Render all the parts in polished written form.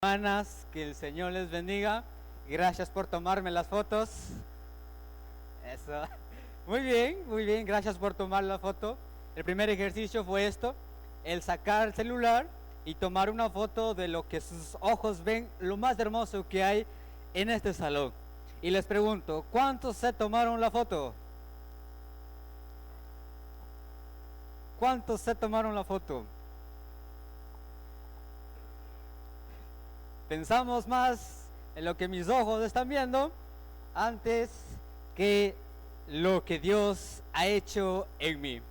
Hermanas, que el Señor les bendiga. Gracias por tomarme las fotos. Eso. Muy bien, gracias por tomar la foto. El primer ejercicio fue esto, el sacar el celular y tomar una foto de lo que sus ojos ven, lo más hermoso que hay en este salón. Y les pregunto, ¿cuántos se tomaron la foto? ¿Cuántos se tomaron la foto? Pensamos más en lo que mis ojos están viendo antes que lo que Dios ha hecho en mí.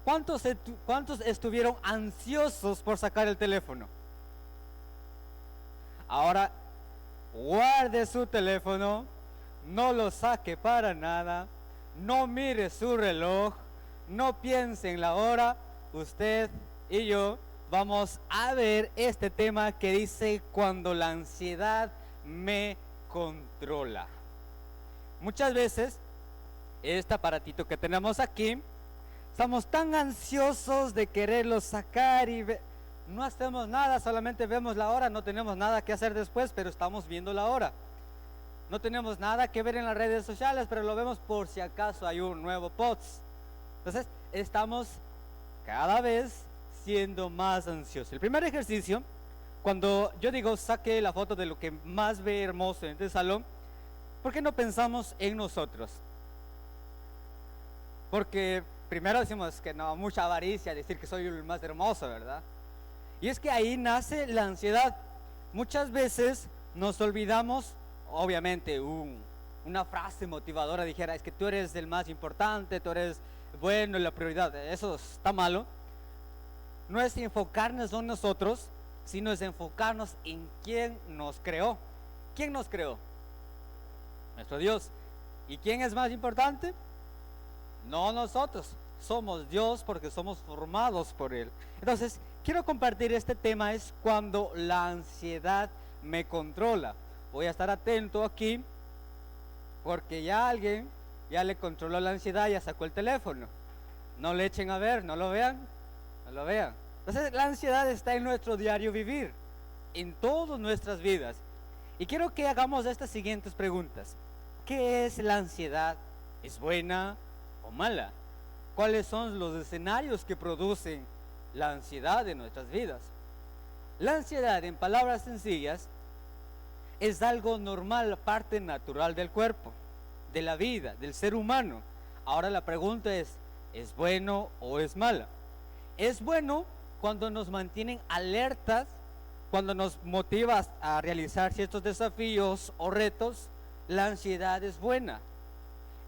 ¿Cuántos estuvieron ansiosos por sacar el teléfono? Ahora, guarde su teléfono, no lo saque para nada, no mire su reloj, no piense en la hora. Usted y yo vamos a ver este tema que dice cuando la ansiedad me controla. Muchas veces, este aparatito que tenemos aquí, estamos tan ansiosos de quererlo sacar y no hacemos nada, solamente vemos la hora, no tenemos nada que hacer después, pero estamos viendo la hora. No tenemos nada que ver en las redes sociales, pero lo vemos por si acaso hay un nuevo post. Entonces, estamos cada vez siendo más ansiosos. El primer ejercicio, cuando yo digo saque la foto de lo que más ve hermoso en este salón, ¿por qué no pensamos en nosotros? Porque primero decimos que no, mucha avaricia decir que soy el más hermoso, ¿verdad? Y es que ahí nace la ansiedad. Muchas veces nos olvidamos, obviamente una frase motivadora dijera, es que tú eres el más importante, tú eres bueno, la prioridad, eso está malo. No es enfocarnos en nosotros, sino es enfocarnos en quién nos creó. ¿Quién nos creó? Nuestro Dios. ¿Y quién es más importante? No nosotros, somos Dios porque somos formados por Él. Entonces, quiero compartir este tema, es cuando la ansiedad me controla. Voy a estar atento aquí porque ya alguien ya le controló la ansiedad, ya sacó el teléfono. No le echen a ver, no lo vean, no lo vean. Entonces, la ansiedad está en nuestro diario vivir, en todas nuestras vidas. Y quiero que hagamos estas siguientes preguntas. ¿Qué es la ansiedad? ¿Es buena o mala? ¿Cuáles son los escenarios que producen la ansiedad en nuestras vidas? La ansiedad, en palabras sencillas, es algo normal, parte natural del cuerpo, de la vida, del ser humano. Ahora la pregunta ¿es bueno o es mala? Es bueno cuando nos mantienen alertas, cuando nos motiva a realizar ciertos desafíos o retos. La ansiedad es buena.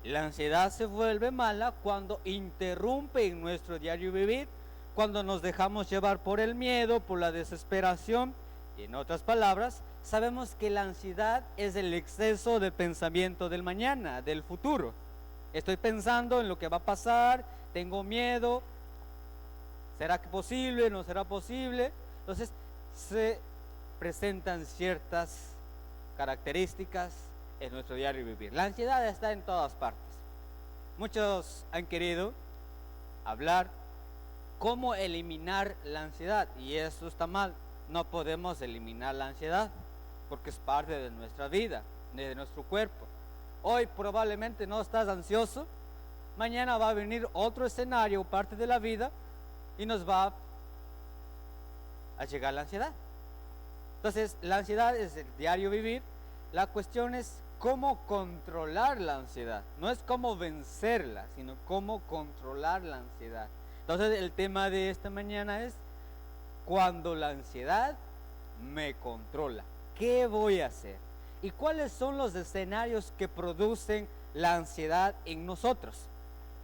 La ansiedad se vuelve mala cuando interrumpe en nuestro diario vivir, cuando nos dejamos llevar por el miedo, por la desesperación. Y en otras palabras, sabemos que la ansiedad es el exceso de pensamiento del mañana, del futuro. Estoy pensando en lo que va a pasar, tengo miedo, ¿será que posible? ¿No será posible? Entonces, se presentan ciertas características en nuestro diario vivir. La ansiedad está en todas partes. Muchos han querido hablar cómo eliminar la ansiedad y eso está mal. No podemos eliminar la ansiedad porque es parte de nuestra vida, de nuestro cuerpo. Hoy probablemente no estás ansioso, mañana va a venir otro escenario, parte de la vida, y nos va a llegar la ansiedad. Entonces, la ansiedad es el diario vivir. La cuestión es cómo controlar la ansiedad. No es cómo vencerla, sino cómo controlar la ansiedad. Entonces, el tema de esta mañana es cuando la ansiedad me controla. ¿Qué voy a hacer? ¿Y cuáles son los escenarios que producen la ansiedad en nosotros?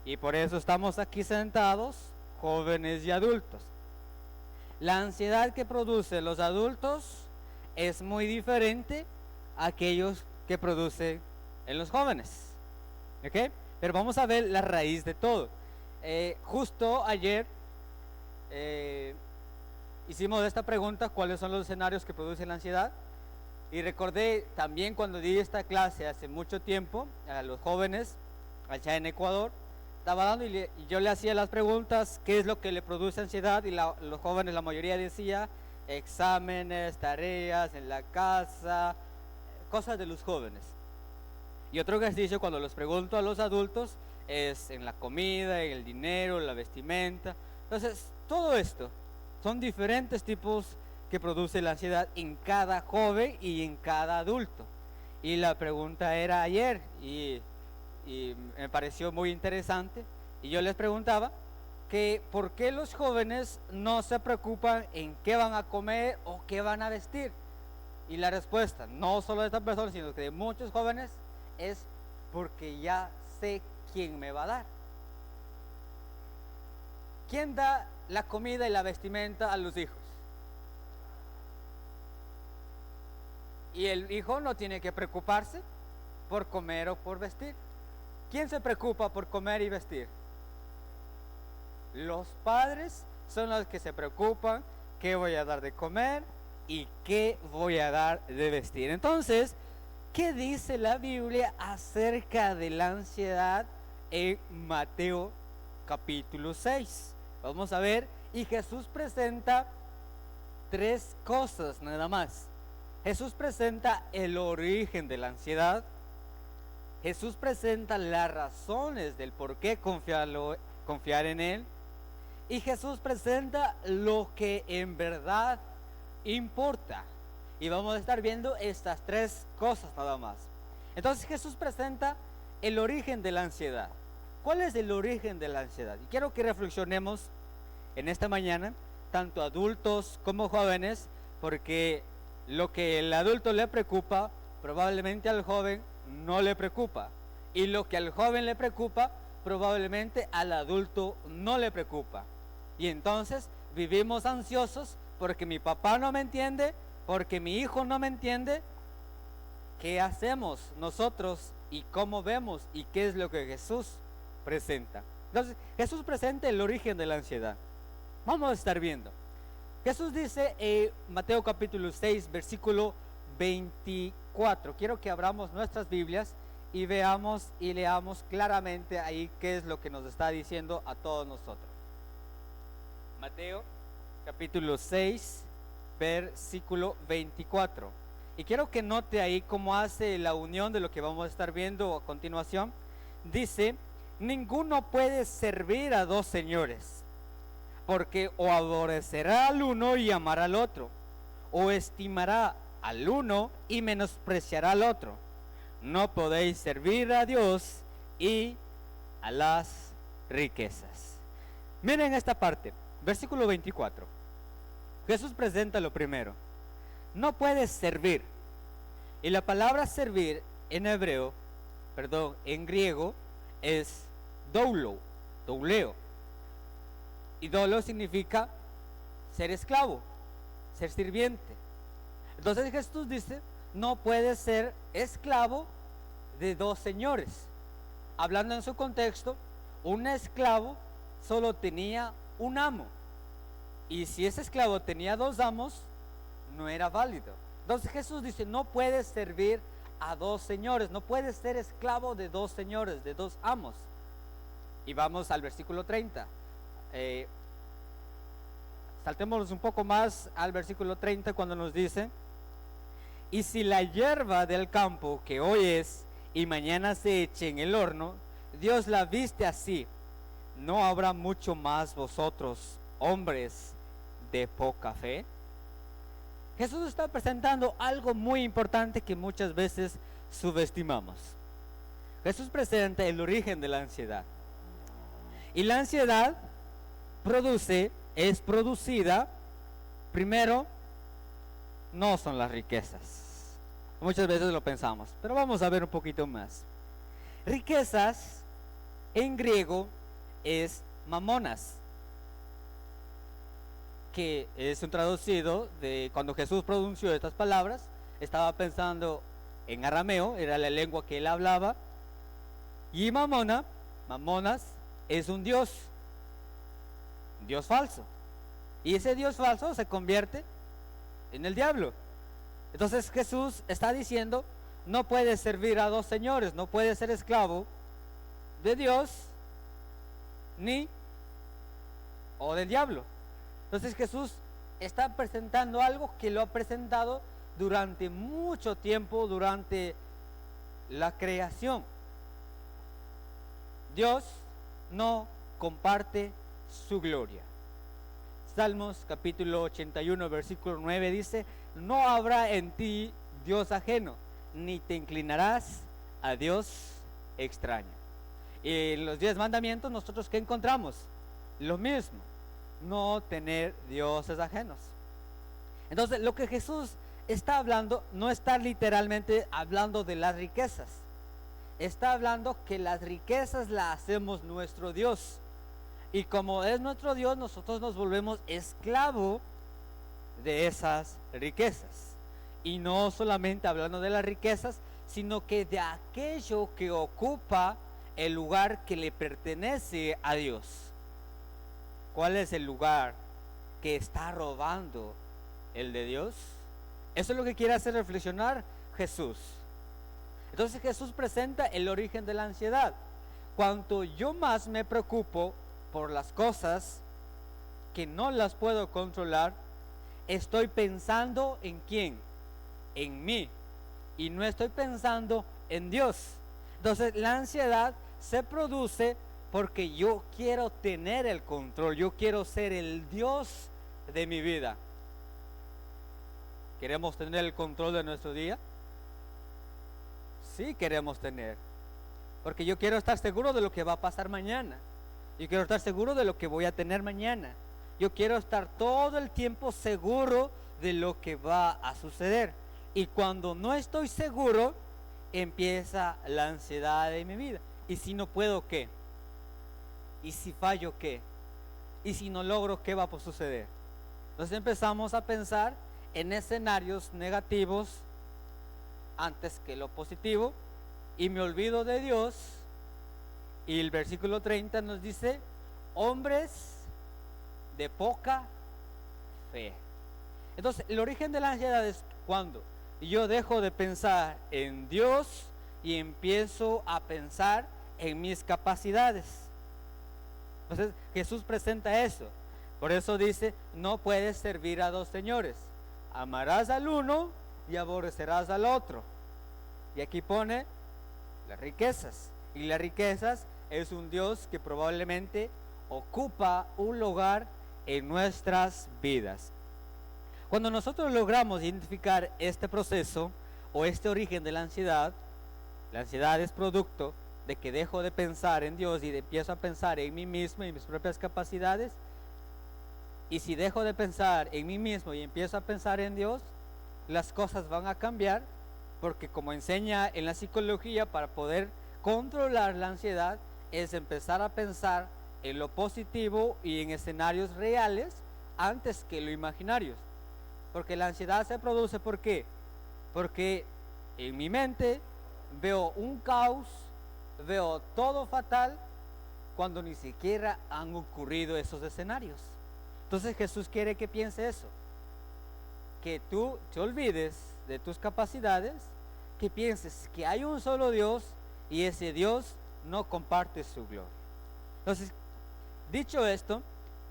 Y por eso estamos aquí sentados, jóvenes y adultos. La ansiedad que producen los adultos es muy diferente a aquellos que producen en los jóvenes. ¿Ok? Pero vamos a ver la raíz de todo. Justo ayer hicimos esta pregunta, ¿cuáles son los escenarios que producen la ansiedad? Y recordé también cuando di esta clase hace mucho tiempo a los jóvenes allá en Ecuador, estaba dando y yo le hacía las preguntas, ¿qué es lo que le produce ansiedad? Y los jóvenes, la mayoría decía, exámenes, tareas en la casa, cosas de los jóvenes. Y otro ejercicio cuando los pregunto a los adultos es en la comida, en el dinero, la vestimenta. Entonces, todo esto son diferentes tipos que produce la ansiedad en cada joven y en cada adulto. Y la pregunta era ayer y me pareció muy interesante. Y yo les preguntaba que por qué los jóvenes no se preocupan en qué van a comer o qué van a vestir. Y la respuesta, no solo de esta persona, sino que de muchos jóvenes, es porque ya sé quién me va a dar. ¿Quién da la comida y la vestimenta a los hijos? Y el hijo no tiene que preocuparse por comer o por vestir. ¿Quién se preocupa por comer y vestir? Los padres son los que se preocupan qué voy a dar de comer y qué voy a dar de vestir. Entonces, ¿qué dice la Biblia acerca de la ansiedad en Mateo capítulo 6? Vamos a ver, y Jesús presenta tres cosas nada más. Jesús presenta el origen de la ansiedad. Jesús presenta las razones del por qué confiar en Él. Y Jesús presenta lo que en verdad importa. Y vamos a estar viendo estas tres cosas nada más. Entonces Jesús presenta el origen de la ansiedad. ¿Cuál es el origen de la ansiedad? Y quiero que reflexionemos en esta mañana, tanto adultos como jóvenes, porque lo que el adulto le preocupa, probablemente al joven no le preocupa. Y lo que al joven le preocupa, probablemente al adulto no le preocupa. Y entonces vivimos ansiosos porque mi papá no me entiende, porque mi hijo no me entiende. ¿Qué hacemos nosotros y cómo vemos y qué es lo que Jesús presenta? Entonces, Jesús presenta el origen de la ansiedad. Vamos a estar viendo. Jesús dice en Mateo capítulo 6, versículo 24. Quiero que abramos nuestras Biblias y veamos y leamos claramente ahí qué es lo que nos está diciendo a todos nosotros. Mateo capítulo 6, versículo 24. Y quiero que note ahí cómo hace la unión de lo que vamos a estar viendo a continuación. Dice, ninguno puede servir a dos señores, porque o aborrecerá al uno y amará al otro, o estimará al uno y menospreciará al otro. No podéis servir a Dios y a las riquezas. Miren esta parte, versículo 24. Jesús presenta lo primero. No puedes servir. Y la palabra servir en en griego es douleo. Y doulo significa ser esclavo, ser sirviente. Entonces Jesús dice, no puedes ser esclavo de dos señores. Hablando en su contexto, un esclavo solo tenía un amo. Y si ese esclavo tenía dos amos, no era válido. Entonces Jesús dice, no puedes servir a dos señores, no puedes ser esclavo de dos señores, de dos amos. Y vamos al versículo 30. Saltémonos un poco más al versículo 30 cuando nos dice, y si la hierba del campo que hoy es y mañana se eche en el horno, Dios la viste así, ¿no habrá mucho más vosotros, hombres de poca fe? Jesús está presentando algo muy importante que muchas veces subestimamos. Jesús presenta el origen de la ansiedad. Y la ansiedad es producida, primero, no son las riquezas. Muchas veces lo pensamos, pero vamos a ver un poquito más. Riquezas en griego es mamonas, que es un traducido de cuando Jesús pronunció estas palabras, estaba pensando en arameo, era la lengua que él hablaba, y mamonas es un dios falso, y ese dios falso se convierte en el diablo. Entonces Jesús está diciendo, no puedes servir a dos señores, no puedes ser esclavo de Dios ni o del diablo. Entonces Jesús está presentando algo que lo ha presentado durante mucho tiempo, durante la creación. Dios no comparte su gloria. Salmos capítulo 81, versículo 9 dice: no habrá en ti Dios ajeno, ni te inclinarás a Dios extraño. Y en los 10 mandamientos nosotros ¿qué encontramos? Lo mismo, no tener dioses ajenos. Entonces lo que Jesús está hablando no está literalmente hablando de las riquezas. Está hablando que las riquezas las hacemos nuestro Dios. Y como es nuestro Dios, nosotros nos volvemos esclavos de esas riquezas. Y no solamente hablando de las riquezas, sino que de aquello que ocupa el lugar que le pertenece a Dios. ¿Cuál es el lugar que está robando el de Dios? Eso es lo que quiere hacer reflexionar Jesús. Entonces Jesús presenta el origen de la ansiedad. Cuanto yo más me preocupo por las cosas que no las puedo controlar, estoy pensando en quién, en mí, y no estoy pensando en Dios. Entonces la ansiedad se produce porque yo quiero tener el control, yo quiero ser el Dios de mi vida. ¿Queremos tener el control de nuestro día? Sí, queremos tener, porque yo quiero estar seguro de lo que va a pasar mañana. Yo quiero estar seguro de lo que voy a tener mañana. Yo quiero estar todo el tiempo seguro de lo que va a suceder. Y cuando no estoy seguro, empieza la ansiedad en mi vida. ¿Y si no puedo qué? ¿Y si fallo qué? ¿Y si no logro qué va a suceder? Entonces empezamos a pensar en escenarios negativos antes que lo positivo. Y me olvido de Dios. Y el versículo 30 nos dice: hombres de poca fe. Entonces el origen de la ansiedad es cuando yo dejo de pensar en Dios y empiezo a pensar en mis capacidades. Entonces Jesús presenta eso. Por eso dice: no puedes servir a dos señores. Amarás al uno y aborrecerás al otro. Y aquí pone las riquezas. Y las riquezas es un Dios que probablemente ocupa un lugar en nuestras vidas. Cuando nosotros logramos identificar este proceso o este origen de la ansiedad es producto de que dejo de pensar en Dios y empiezo a pensar en mí mismo y mis propias capacidades. Y si dejo de pensar en mí mismo y empiezo a pensar en Dios, las cosas van a cambiar, porque como enseña en la psicología, para poder controlar la ansiedad es empezar a pensar en lo positivo y en escenarios reales antes que lo imaginarios. Porque la ansiedad se produce ¿por qué? Porque en mi mente veo un caos, veo todo fatal cuando ni siquiera han ocurrido esos escenarios. Entonces Jesús quiere que piense eso, que tú te olvides de tus capacidades, que pienses que hay un solo Dios y ese Dios no comparte su gloria. Entonces, dicho esto,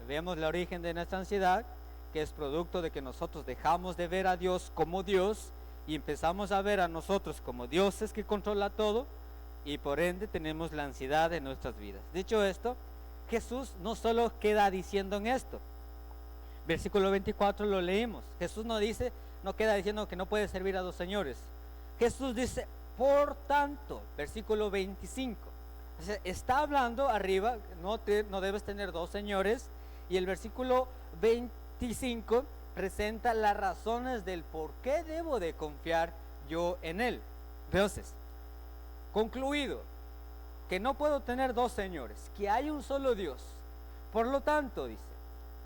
vemos el origen de nuestra ansiedad, que es producto de que nosotros dejamos de ver a Dios como Dios y empezamos a ver a nosotros como dioses que controla todo, y por ende tenemos la ansiedad en nuestras vidas. Dicho esto, Jesús no solo queda diciendo en esto. Versículo 24 lo leímos. Jesús no queda diciendo que no puede servir a dos señores. Jesús dice: por tanto, versículo 25. Está hablando arriba, no debes tener dos señores. Y el versículo 25 presenta las razones del por qué debo de confiar yo en Él. Entonces, concluido que no puedo tener dos señores, que hay un solo Dios. Por lo tanto, dice,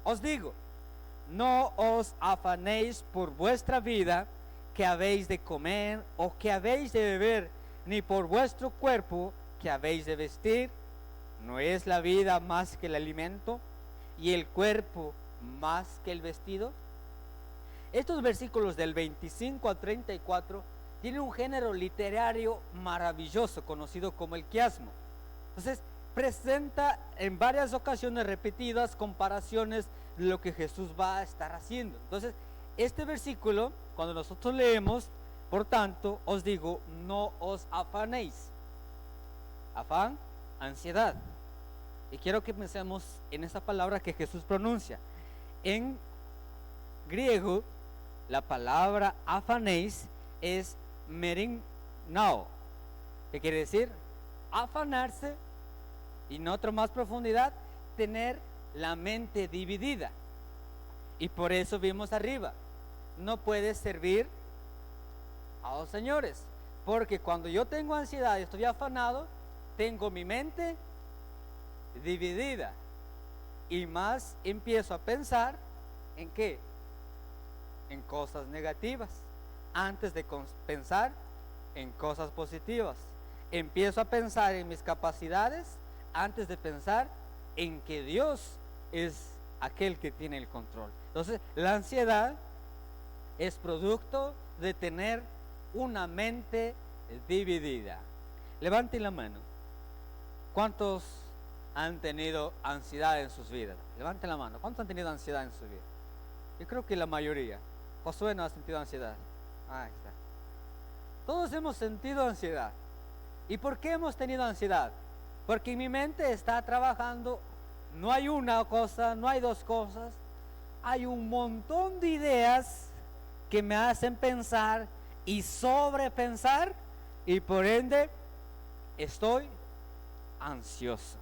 os digo, no os afanéis por vuestra vida, que habéis de comer o que habéis de beber, ni por vuestro cuerpo, que habéis de vestir. ¿No es la vida más que el alimento y el cuerpo más que el vestido? Estos versículos del 25 al 34 tienen un género literario maravilloso conocido como el quiasmo. Entonces, presenta en varias ocasiones repetidas comparaciones de lo que Jesús va a estar haciendo. Entonces, este versículo, cuando nosotros leemos, por tanto, os digo, no os afanéis. Afán, ansiedad. Y quiero que pensemos en esa palabra que Jesús pronuncia. En griego, la palabra afanéis es merinao, que quiere decir afanarse, y en otra más profundidad, tener la mente dividida. Y por eso vimos arriba, no puedes servir a dos señores, porque cuando yo tengo ansiedad y estoy afanado, tengo mi mente dividida, y más empiezo a pensar en qué, en cosas negativas, antes de pensar en cosas positivas. Empiezo a pensar en mis capacidades antes de pensar en que Dios es aquel que tiene el control. Entonces, la ansiedad es producto de tener una mente dividida. Levanten la mano. ¿Cuántos han tenido ansiedad en sus vidas? Levanten la mano. ¿Cuántos han tenido ansiedad en su vida? Yo creo que la mayoría. Josué no ha sentido ansiedad. Ahí está. Todos hemos sentido ansiedad. ¿Y por qué hemos tenido ansiedad? Porque mi mente está trabajando. No hay una cosa, no hay dos cosas. Hay un montón de ideas que me hacen pensar y sobrepensar, y por ende estoy ansioso.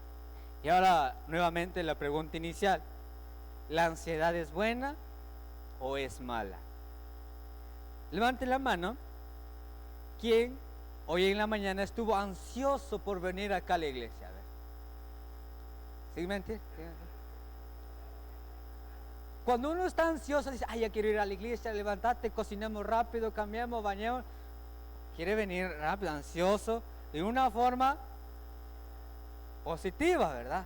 Y ahora nuevamente la pregunta inicial: ¿la ansiedad es buena o es mala? Levante la mano. ¿Quién hoy en la mañana estuvo ansioso por venir acá a la iglesia? A ver. ¿Sí mentir? Cuando uno está ansioso, dice, ay, ya quiero ir a la iglesia, levantate, cocinemos rápido, cambiemos, bañemos. Quiere venir rápido, ansioso, de una forma positiva, ¿verdad?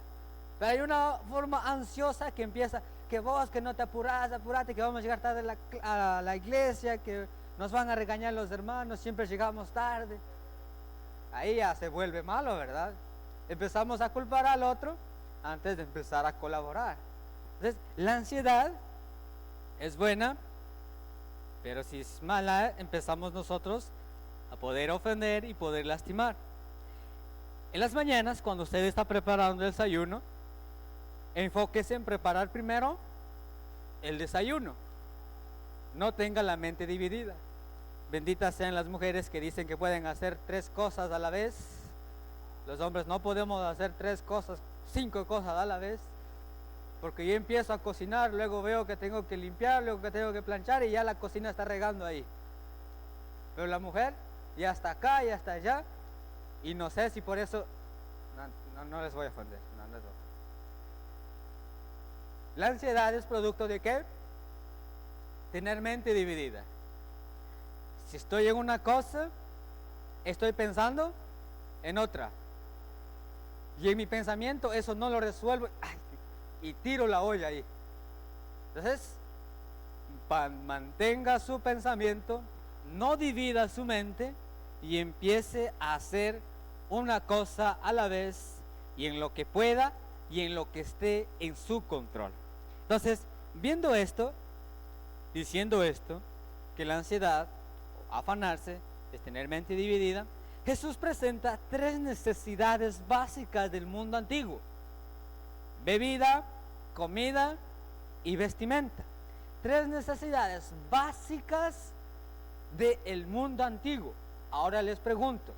Pero hay una forma ansiosa que empieza, que vos, que no te apurate, que vamos a llegar tarde a la iglesia, que nos van a regañar los hermanos, siempre llegamos tarde. Ahí ya se vuelve malo, ¿verdad? Empezamos a culpar al otro antes de empezar a colaborar. Entonces, la ansiedad es buena, pero si es mala, empezamos nosotros a poder ofender y poder lastimar. En las mañanas, cuando usted está preparando el desayuno, enfóquese en preparar primero el desayuno. No tenga la mente dividida. Benditas sean las mujeres que dicen que pueden hacer 3 cosas a la vez. Los hombres no podemos hacer 3 cosas, 5 cosas a la vez. Porque yo empiezo a cocinar, luego veo que tengo que limpiar, luego que tengo que planchar, y ya la cocina está regando ahí. Pero la mujer ya está acá, ya está allá, y no sé si por eso, no les voy a ofender, no les voy a ofender. La ansiedad es producto de ¿qué? Tener mente dividida. Si estoy en una cosa, estoy pensando en otra. Y en mi pensamiento eso no lo resuelvo. Y tiro la olla ahí. Entonces, mantenga su pensamiento, no divida su mente, y empiece a hacer una cosa a la vez, y en lo que pueda y en lo que esté en su control. Entonces, viendo esto, diciendo esto, que la ansiedad, o afanarse, es tener mente dividida, Jesús presenta 3 necesidades básicas del mundo antiguo: bebida, comida y vestimenta. 3 necesidades básicas del mundo antiguo. Ahora les pregunto,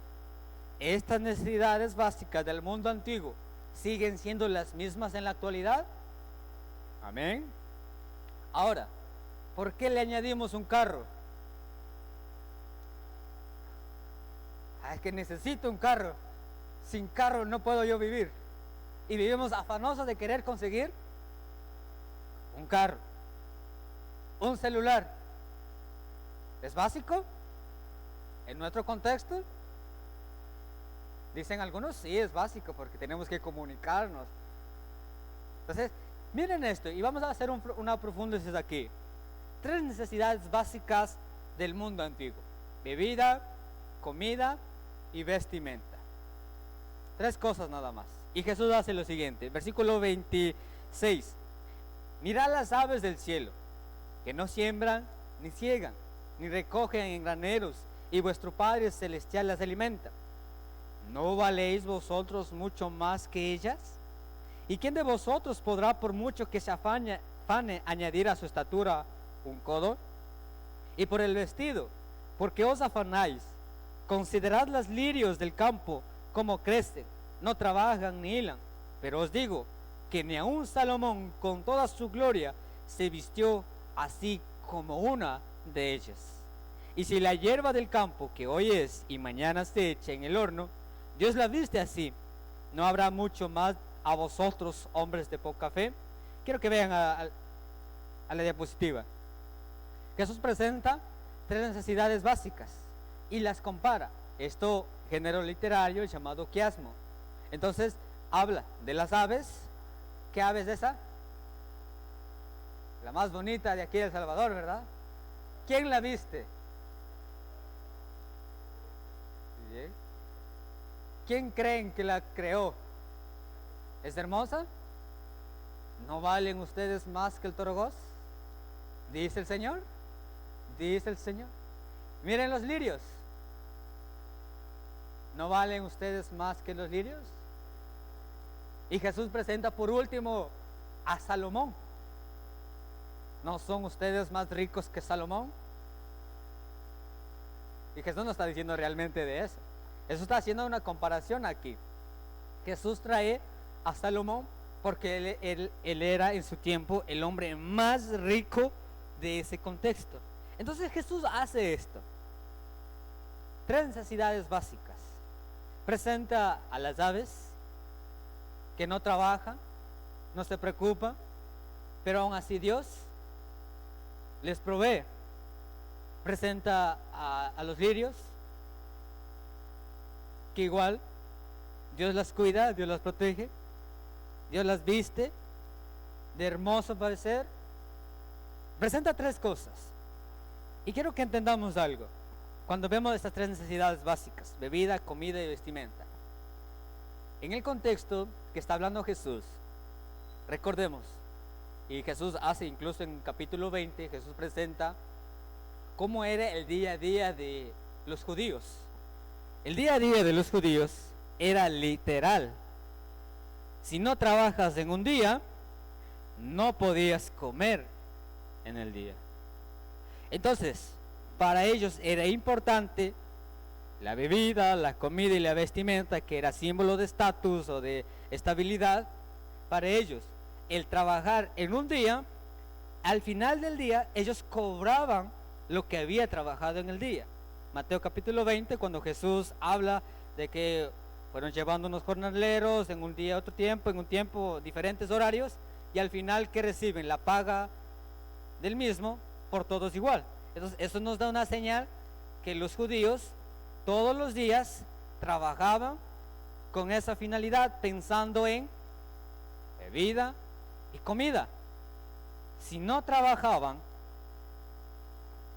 ¿estas necesidades básicas del mundo antiguo siguen siendo las mismas en la actualidad? Amén. Ahora, ¿por qué le añadimos un carro? Es que necesito un carro. Sin carro no puedo yo vivir. Y vivimos afanosos de querer conseguir un carro, un celular. ¿Es básico en nuestro contexto? Dicen algunos, sí, es básico porque tenemos que comunicarnos. Entonces, miren esto, y vamos a hacer una profundización aquí. 3 necesidades básicas del mundo antiguo: bebida, comida y vestimenta. 3 cosas nada más. Y Jesús hace lo siguiente, versículo 26. Mirad las aves del cielo, que no siembran, ni ciegan, ni recogen en graneros, y vuestro Padre Celestial las alimenta. ¿No valéis vosotros mucho más que ellas? ¿Y quién de vosotros podrá, por mucho que se afane, añadir a su estatura un codo? Y por el vestido, ¿por qué os afanáis? Considerad los lirios del campo, cómo crecen, no trabajan ni hilan. Pero os digo que ni aun Salomón, con toda su gloria, se vistió así como una de ellas. Y si la hierba del campo, que hoy es y mañana se echa en el horno, Dios la viste así, ¿no habrá mucho más a vosotros, hombres de poca fe? Quiero que vean a la diapositiva. Jesús presenta tres necesidades básicas y las compara. Esto, género literario llamado quiasmo. Entonces, habla de las aves. ¿Qué ave es esa? La más bonita de aquí de El Salvador, ¿verdad? ¿Quién la viste? Bien. ¿Quién creen que la creó? ¿Es hermosa? ¿No valen ustedes más que el toro? Dice el Señor. Dice el Señor. Miren los lirios. ¿No valen ustedes más que los lirios? Y Jesús presenta por último a Salomón. ¿No son ustedes más ricos que Salomón? Y Jesús no está diciendo realmente de eso. Jesús está haciendo una comparación aquí. Jesús trae a Salomón porque él era en su tiempo el hombre más rico de ese contexto. Entonces Jesús hace esto. Tres necesidades básicas. Presenta a las aves que no trabajan, no se preocupan, pero aún así Dios les provee. Presenta a los lirios, que igual Dios las cuida, Dios las protege, Dios las viste de hermoso parecer. Presenta tres cosas. Y quiero que entendamos algo. Cuando vemos estas tres necesidades básicas, bebida, comida y vestimenta, en el contexto que está hablando Jesús, recordemos, y Jesús hace incluso en capítulo 20, Jesús presenta cómo era el día a día de los judíos. El día a día de los judíos era literal. Si no trabajas en un día, no podías comer en el día. Entonces, para ellos era importante la bebida, la comida y la vestimenta, que era símbolo de estatus o de estabilidad. Para ellos, el trabajar en un día, al final del día, ellos cobraban lo que había trabajado en el día. Mateo capítulo 20, cuando Jesús habla de que fueron llevando unos jornaleros en un día otro tiempo, en un tiempo diferentes horarios, y al final, ¿qué reciben? La paga del mismo por todos igual. Entonces eso nos da una señal que los judíos todos los días trabajaban con esa finalidad, pensando en bebida y comida. Si no trabajaban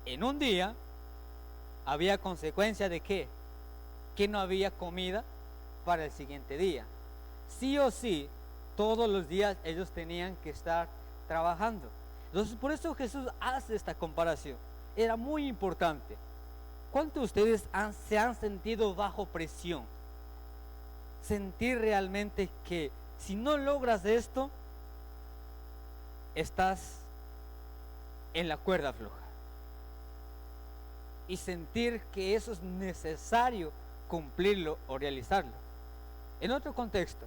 en un día, había consecuencia de ¿qué? Que no había comida para el siguiente día. Sí o sí, todos los días ellos tenían que estar trabajando. Entonces por eso Jesús hace esta comparación. Era muy importante. ¿Cuántos de ustedes se han sentido bajo presión? Sentir realmente que si no logras esto, estás en la cuerda floja. Y sentir que eso es necesario cumplirlo o realizarlo. En otro contexto,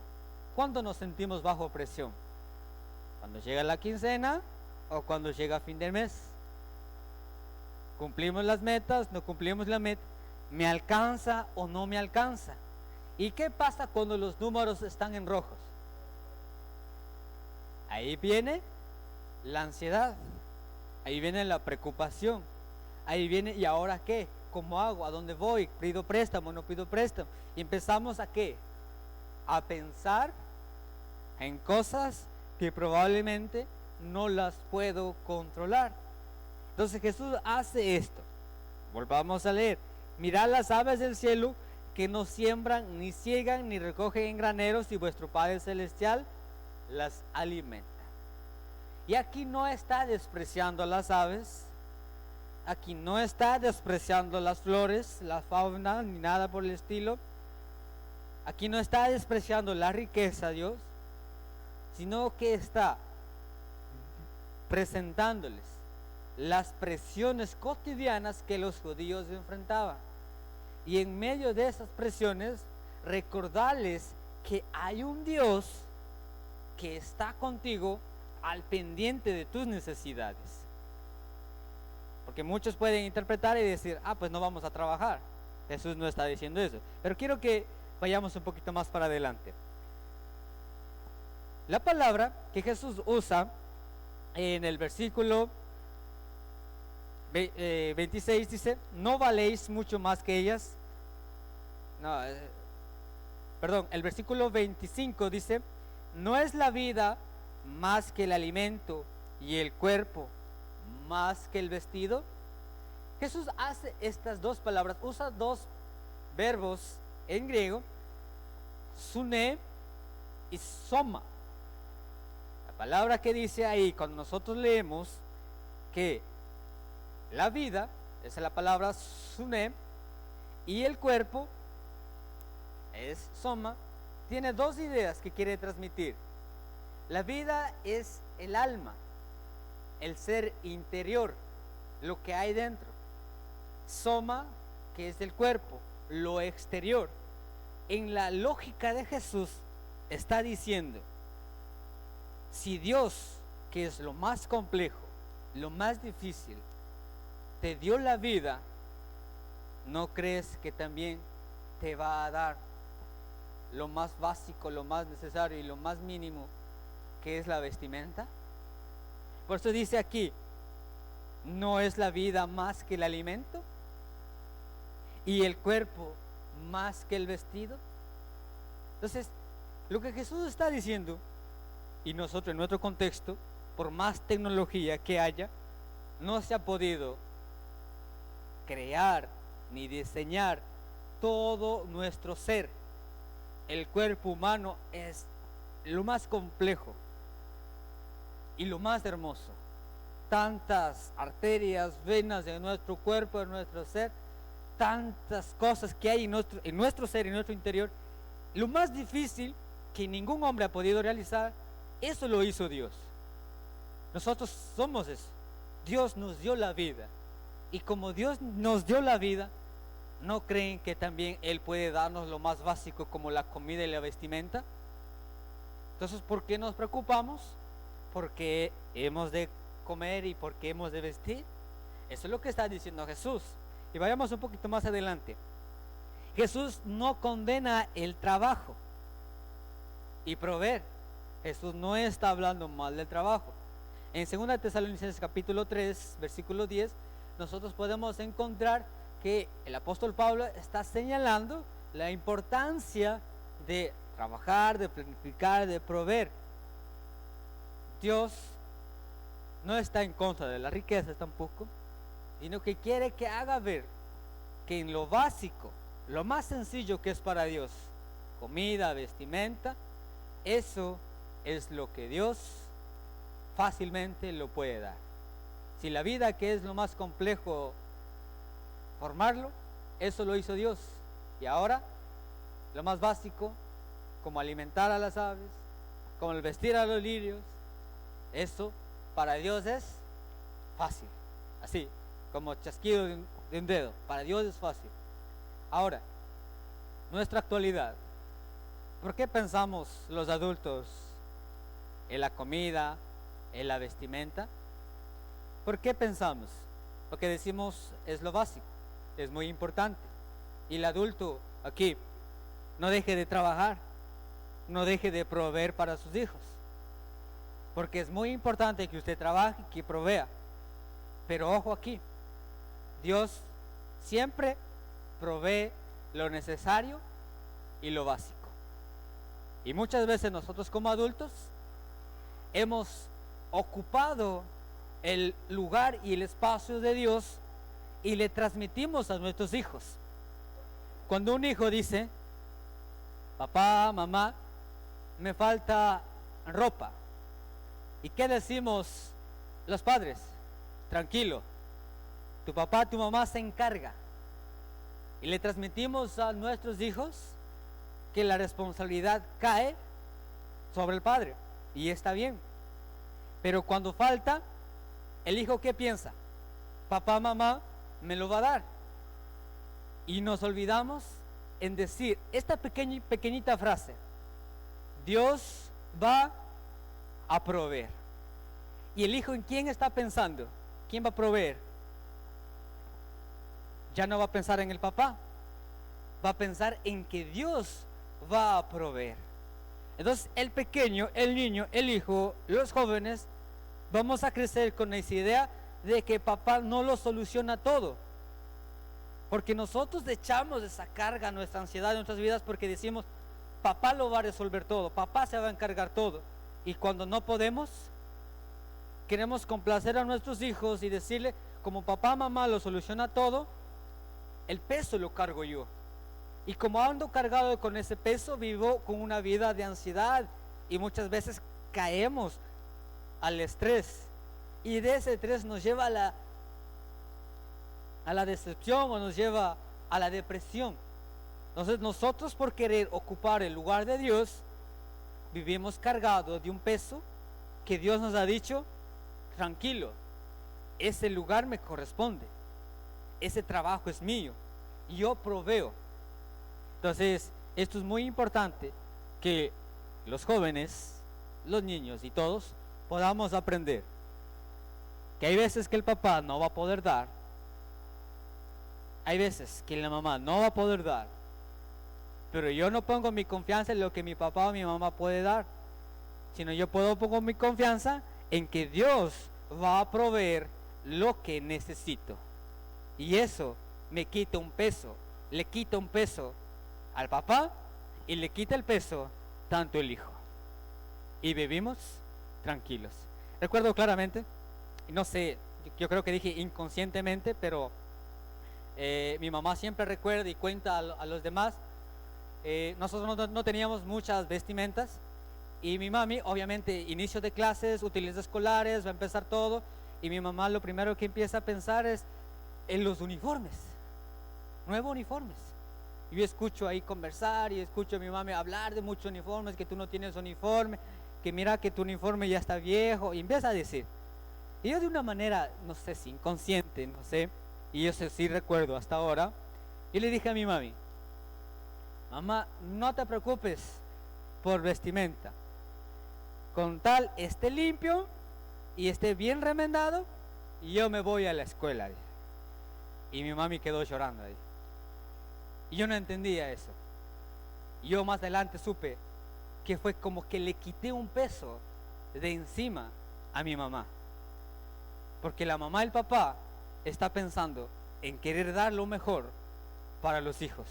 ¿cuándo nos sentimos bajo presión? ¿Cuando llega la quincena o cuando llega fin de mes? ¿Cumplimos las metas? ¿No cumplimos la meta? ¿Me alcanza o no me alcanza? ¿Y qué pasa cuando los números están en rojos? Ahí viene la ansiedad, ahí viene la preocupación, ahí viene, ¿y ahora qué? ¿Cómo hago? ¿A dónde voy? ¿Pido préstamo? ¿No pido préstamo? Y empezamos ¿a qué? A pensar en cosas que probablemente no las puedo controlar. Entonces Jesús hace esto. Volvamos a leer. Mirad las aves del cielo, que no siembran, ni ciegan, ni recogen en graneros, y vuestro Padre Celestial las alimenta. Y aquí no está despreciando a las aves, aquí no está despreciando las flores, la fauna, ni nada por el estilo. Aquí no está despreciando la riqueza, Dios, sino que está presentándoles las presiones cotidianas que los judíos enfrentaban. Y en medio de esas presiones, recordarles que hay un Dios que está contigo al pendiente de tus necesidades. Porque muchos pueden interpretar y decir, pues no vamos a trabajar. Jesús no está diciendo eso. Pero quiero que vayamos un poquito más para adelante. La palabra que Jesús usa en el versículo 26 dice, no valéis mucho más que ellas. El versículo 25 dice, no es la vida más que el alimento y el cuerpo más que el vestido. Jesús hace estas dos palabras, usa dos verbos en griego, suné y soma. La palabra que dice ahí, cuando nosotros leemos que la vida, esa es la palabra suné, y el cuerpo es soma, tiene dos ideas que quiere transmitir. La vida es el alma, el ser interior, lo que hay dentro. Soma, que es el cuerpo, lo exterior. En la lógica de Jesús está diciendo, si Dios, que es lo más complejo, lo más difícil, te dio la vida, ¿no crees que también te va a dar lo más básico, lo más necesario y lo más mínimo, que es la vestimenta? Por eso dice aquí, ¿no es la vida más que el alimento? ¿Y el cuerpo más que el vestido? Entonces, lo que Jesús está diciendo, y nosotros en nuestro contexto, por más tecnología que haya, no se ha podido crear ni diseñar todo nuestro ser. El cuerpo humano es lo más complejo y lo más hermoso. Tantas arterias, venas en nuestro cuerpo, en nuestro ser, tantas cosas que hay en nuestro ser, en nuestro interior. Lo más difícil que ningún hombre ha podido realizar, eso lo hizo Dios. Nosotros somos eso. Dios nos dio la vida. Y como Dios nos dio la vida, ¿no creen que también Él puede darnos lo más básico como la comida y la vestimenta? Entonces, ¿por qué nos preocupamos? Porque hemos de comer y porque hemos de vestir. Eso es lo que está diciendo Jesús. Y vayamos un poquito más adelante. Jesús no condena el trabajo y proveer. Jesús no está hablando mal del trabajo. En 2 Tesalonicenses capítulo 3, versículo 10, nosotros podemos encontrar que el apóstol Pablo está señalando la importancia de trabajar, de planificar, de proveer. Dios no está en contra de las riquezas tampoco, sino que quiere que haga ver que en lo básico, lo más sencillo que es para Dios, comida, vestimenta, eso es lo que Dios fácilmente lo puede dar. Si la vida, que es lo más complejo formarlo, eso lo hizo Dios. Y ahora, lo más básico, como alimentar a las aves, como el vestir a los lirios, eso para Dios es fácil. Así, como chasquido de un dedo, para Dios es fácil. Ahora, nuestra actualidad, ¿por qué pensamos los adultos en la comida, en la vestimenta? ¿Por qué pensamos? Porque decimos es lo básico, es muy importante. Y el adulto aquí no deje de trabajar, no deje de proveer para sus hijos, porque es muy importante que usted trabaje, que provea. Pero ojo aquí, Dios siempre provee lo necesario y lo básico. Y muchas veces nosotros como adultos hemos ocupado el lugar y el espacio de Dios y le transmitimos a nuestros hijos. cuando un hijo dice, papá, mamá, me falta ropa. ¿Y qué decimos los padres? Tranquilo, tu papá, tu mamá se encarga. Y le transmitimos a nuestros hijos que la responsabilidad cae sobre el padre. Y está bien. Pero cuando falta, el hijo, ¿qué piensa? Papá, mamá, me lo va a dar. Y nos olvidamos en decir esta pequeñita frase: Dios va a proveer. Y el hijo, ¿en quién está pensando? ¿Quién va a proveer? Ya no va a pensar en el papá, va a pensar en que Dios va a proveer. Entonces el pequeño, el niño, el hijo, los jóvenes, vamos a crecer con esa idea de que papá no lo soluciona todo, porque nosotros echamos esa carga, nuestra ansiedad en nuestras vidas, porque decimos, papá lo va a resolver todo, papá se va a encargar todo. Y cuando no podemos, queremos complacer a nuestros hijos y decirle, como papá, mamá lo soluciona todo, el peso lo cargo yo. Y como ando cargado con ese peso, vivo con una vida de ansiedad y muchas veces caemos al estrés. Y de ese estrés nos lleva a la decepción o nos lleva a la depresión. Entonces nosotros, por querer ocupar el lugar de Dios, vivimos cargados de un peso que Dios nos ha dicho, tranquilo, ese lugar me corresponde, ese trabajo es mío, yo proveo. Entonces esto es muy importante, que los jóvenes, los niños y todos podamos aprender que hay veces que el papá no va a poder dar, hay veces que la mamá no va a poder dar, pero yo no pongo mi confianza en lo que mi papá o mi mamá puede dar, sino yo pongo mi confianza en que Dios va a proveer lo que necesito. Y eso me quita un peso, le quita un peso al papá y le quita el peso tanto el hijo. Y vivimos tranquilos. Recuerdo claramente, no sé, yo creo que dije inconscientemente, pero mi mamá siempre recuerda y cuenta a los demás. Nosotros no teníamos muchas vestimentas y mi mami, obviamente, inicio de clases, útiles escolares, va a empezar todo, y mi mamá lo primero que empieza a pensar es en los uniformes, nuevos uniformes. Yo escucho ahí conversar y escucho a mi mami hablar de muchos uniformes, que tú no tienes uniforme, que mira que tu uniforme ya está viejo, y empieza a decir. Y yo de una manera, no sé si inconsciente, no sé, y yo sí recuerdo hasta ahora, y le dije a mi mami, mamá, no te preocupes por vestimenta, con tal esté limpio y esté bien remendado, y yo me voy a la escuela. Y mi mami quedó llorando ahí. Y yo no entendía eso. Yo más adelante supe que fue como que le quité un peso de encima a mi mamá. Porque la mamá y el papá está pensando en querer dar lo mejor para los hijos.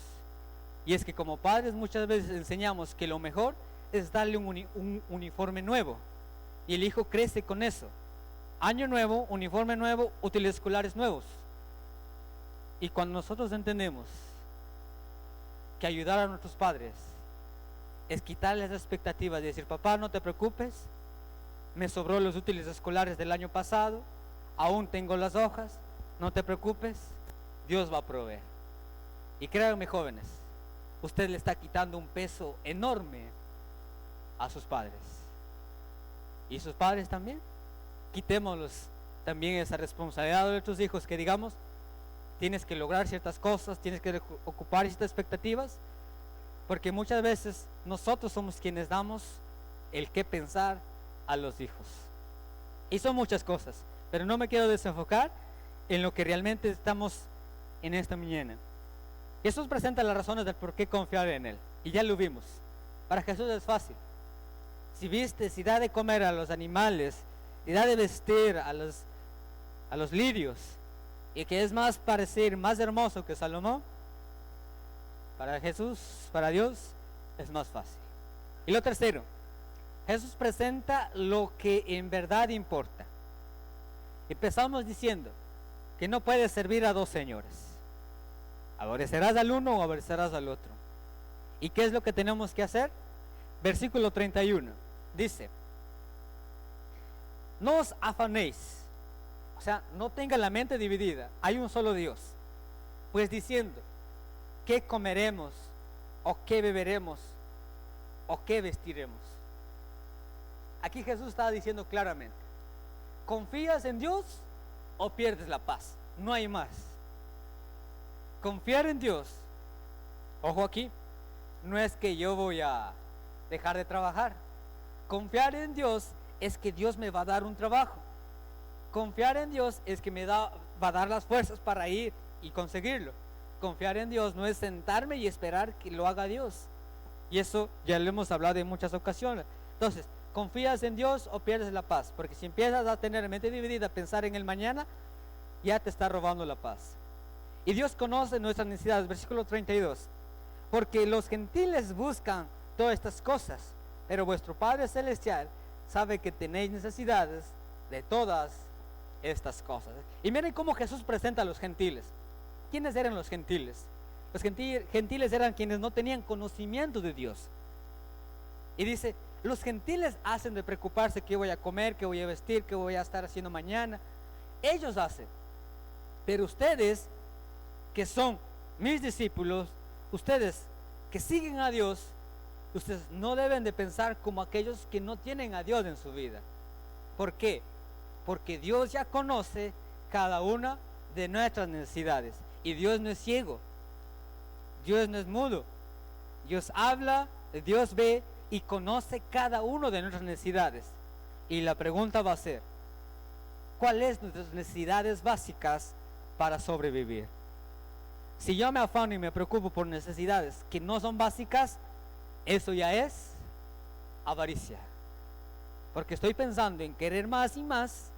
Y es que como padres muchas veces enseñamos que lo mejor es darle un uniforme nuevo. Y el hijo crece con eso. Año nuevo, uniforme nuevo, útiles escolares nuevos. Y cuando nosotros entendemos que ayudar a nuestros padres es quitarles las expectativas de decir, papá, no te preocupes, me sobró los útiles escolares del año pasado, aún tengo las hojas, no te preocupes, Dios va a proveer. Y créanme, jóvenes, usted le está quitando un peso enorme a sus padres. Y sus padres también. Quitémoslos también esa responsabilidad de nuestros hijos, que digamos, tienes que lograr ciertas cosas, tienes que ocupar ciertas expectativas, porque muchas veces nosotros somos quienes damos el qué pensar a los hijos. Y son muchas cosas, pero no me quiero desenfocar en lo que realmente estamos en esta mañana. Jesús presenta las razones del por qué confiar en Él, y ya lo vimos. Para Jesús es fácil. Si viste, si da de comer a los animales, y da de vestir a los lirios, y que es más parecer, más hermoso que Salomón, para Jesús, para Dios, es más fácil. Y lo tercero, Jesús presenta lo que en verdad importa. Empezamos diciendo que no puedes servir a dos señores. Aborrecerás al uno o aborrecerás al otro. ¿Y qué es lo que tenemos que hacer? Versículo 31 dice: no os afanéis, o sea, no tengan la mente dividida, hay un solo Dios, pues diciendo, ¿qué comeremos? ¿O qué beberemos? ¿O qué vestiremos? Aquí Jesús está diciendo claramente: ¿confías en Dios o pierdes la paz? No hay más. Confiar en Dios, ojo aquí, no es que yo voy a dejar de trabajar. Confiar en Dios es que Dios me va a dar un trabajo. Confiar en Dios es que va a dar las fuerzas para ir y conseguirlo. Confiar en Dios no es sentarme y esperar que lo haga Dios. Y eso ya lo hemos hablado en muchas ocasiones. Entonces, ¿confías en Dios o pierdes la paz? Porque si empiezas a tener mente dividida, a pensar en el mañana, ya te está robando la paz. Y Dios conoce nuestras necesidades. Versículo 32. Porque los gentiles buscan todas estas cosas, pero vuestro Padre Celestial sabe que tenéis necesidades de todas estas cosas. Y miren cómo Jesús presenta a los gentiles. ¿Quiénes eran los gentiles? Los gentiles eran quienes no tenían conocimiento de Dios. Y dice, los gentiles hacen de preocuparse qué voy a comer, qué voy a vestir, qué voy a estar haciendo mañana. Ellos hacen. Pero ustedes, que son mis discípulos, ustedes que siguen a Dios, ustedes no deben de pensar como aquellos que no tienen a Dios en su vida. ¿Por qué? Porque Dios ya conoce cada una de nuestras necesidades. Y Dios no es ciego, Dios no es mudo. Dios habla, Dios ve y conoce cada una de nuestras necesidades. Y la pregunta va a ser, ¿cuáles son nuestras necesidades básicas para sobrevivir? Si yo me afano y me preocupo por necesidades que no son básicas, eso ya es avaricia. Porque estoy pensando en querer más y más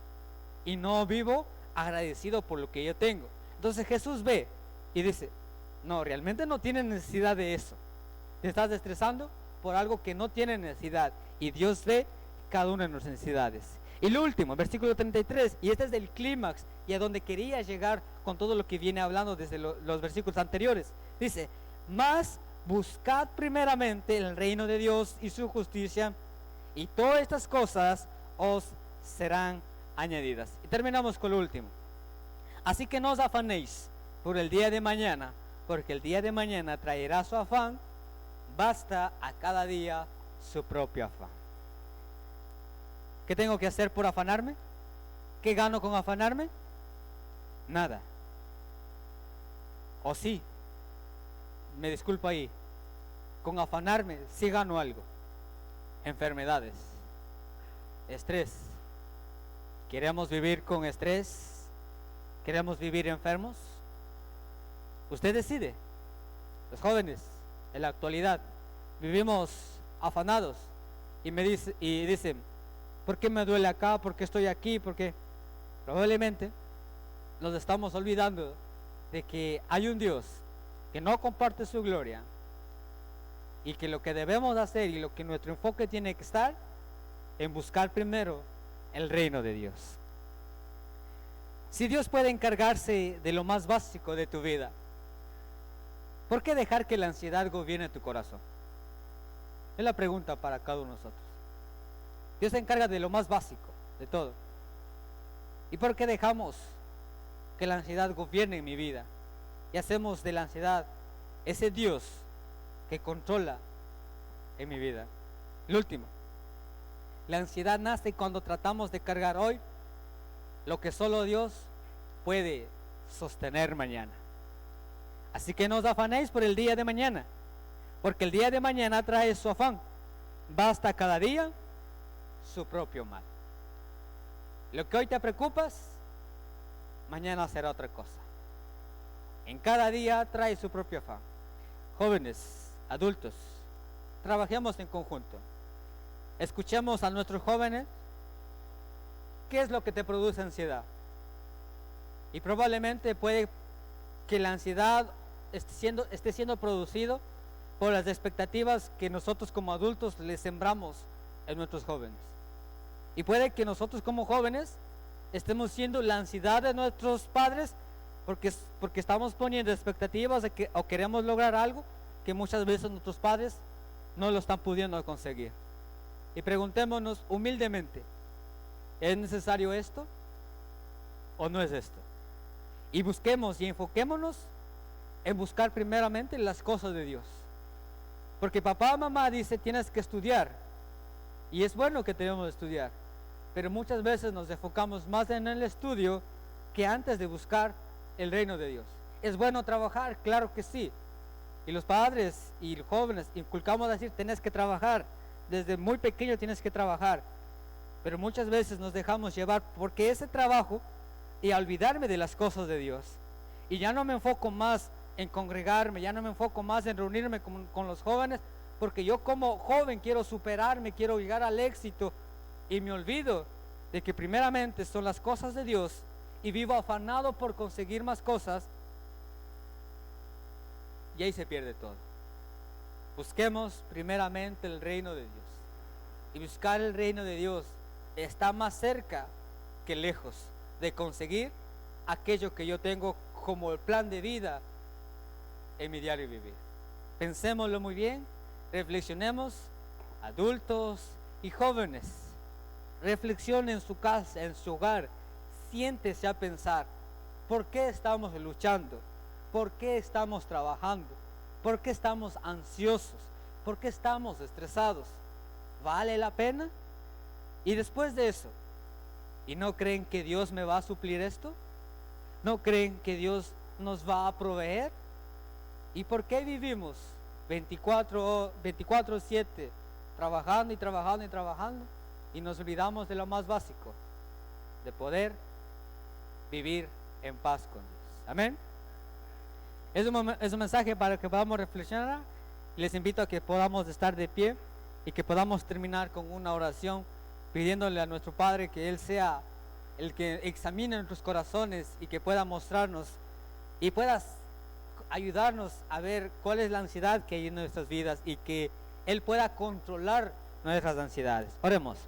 y no vivo agradecido por lo que yo tengo. Entonces Jesús ve y dice, no, realmente no tienes necesidad de eso. Te estás estresando por algo que no tiene necesidad. Y Dios ve cada una de nuestras necesidades. Y lo último, versículo 33, y este es el clímax y a donde quería llegar con todo lo que viene hablando desde los versículos anteriores. Dice, mas buscad primeramente el reino de Dios y su justicia, y todas estas cosas os serán añadidas. Y terminamos con lo último. Así que no os afanéis por el día de mañana, porque el día de mañana traerá su afán. Basta a cada día su propio afán. ¿Qué tengo que hacer por afanarme? ¿Qué gano con afanarme? Nada. O sí, me disculpo ahí, con afanarme sí gano algo. Enfermedades, estrés. ¿Queremos vivir con estrés? ¿Queremos vivir enfermos? Usted decide. Los jóvenes en la actualidad vivimos afanados y dicen, ¿por qué me duele acá? ¿Por qué estoy aquí? Porque probablemente nos estamos olvidando de que hay un Dios que no comparte su gloria y que lo que debemos hacer y lo que nuestro enfoque tiene que estar en buscar primero el reino de Dios. Si Dios puede encargarse de lo más básico de tu vida, ¿por qué dejar que la ansiedad gobierne tu corazón? Es la pregunta para cada uno de nosotros. Dios se encarga de lo más básico, de todo. ¿Y por qué dejamos que la ansiedad gobierne en mi vida? Y hacemos de la ansiedad ese Dios que controla en mi vida. Lo último, la ansiedad nace cuando tratamos de cargar hoy lo que solo Dios puede sostener mañana. Así que no os afanéis por el día de mañana, porque el día de mañana trae su afán. Basta cada día su propio mal. Lo que hoy te preocupas, mañana será otra cosa. En cada día trae su propio afán. Jóvenes, adultos, trabajemos en conjunto. Escuchemos a nuestros jóvenes. ¿Qué es lo que te produce ansiedad? Y probablemente puede que la ansiedad esté siendo producido por las expectativas que nosotros como adultos les sembramos en nuestros jóvenes. Y puede que nosotros como jóvenes estemos siendo la ansiedad de nuestros padres porque estamos poniendo expectativas de que, o queremos lograr algo que muchas veces nuestros padres no lo están pudiendo conseguir. Y preguntémonos humildemente, ¿es necesario esto o no es esto? Y busquemos y enfoquémonos en buscar primeramente las cosas de Dios. Porque papá o mamá dice tienes que estudiar, y es bueno que tenemos que estudiar, pero muchas veces nos enfocamos más en el estudio que antes de buscar el reino de Dios. ¿Es bueno trabajar? Claro que sí. Y los padres y los jóvenes inculcamos a decir tienes que trabajar, desde muy pequeño tienes que trabajar, pero muchas veces nos dejamos llevar porque ese trabajo y a olvidarme de las cosas de Dios. Y ya no me enfoco más en congregarme, ya no me enfoco más en reunirme con los jóvenes, porque yo como joven quiero superarme, quiero llegar al éxito, y me olvido de que primeramente son las cosas de Dios, y vivo afanado por conseguir más cosas, y ahí se pierde todo. Busquemos primeramente el reino de Dios, y buscar el reino de Dios está más cerca que lejos de conseguir aquello que yo tengo como el plan de vida en mi diario vivir. Pensémoslo muy bien, reflexionemos, adultos y jóvenes, reflexionen en su casa, en su hogar, siéntese a pensar, ¿por qué estamos luchando? ¿Por qué estamos trabajando? ¿Por qué estamos ansiosos? ¿Por qué estamos estresados? ¿Vale la pena? Y después de eso, ¿y no creen que Dios me va a suplir esto? ¿No creen que Dios nos va a proveer? ¿Y por qué vivimos 24/7 trabajando y trabajando y trabajando y nos olvidamos de lo más básico, de poder vivir en paz con Dios? Amén. Es un mensaje para que podamos reflexionar, y les invito a que podamos estar de pie y que podamos terminar con una oración pidiéndole a nuestro Padre que Él sea el que examine nuestros corazones y que pueda mostrarnos y pueda ayudarnos a ver cuál es la ansiedad que hay en nuestras vidas y que Él pueda controlar nuestras ansiedades. Oremos.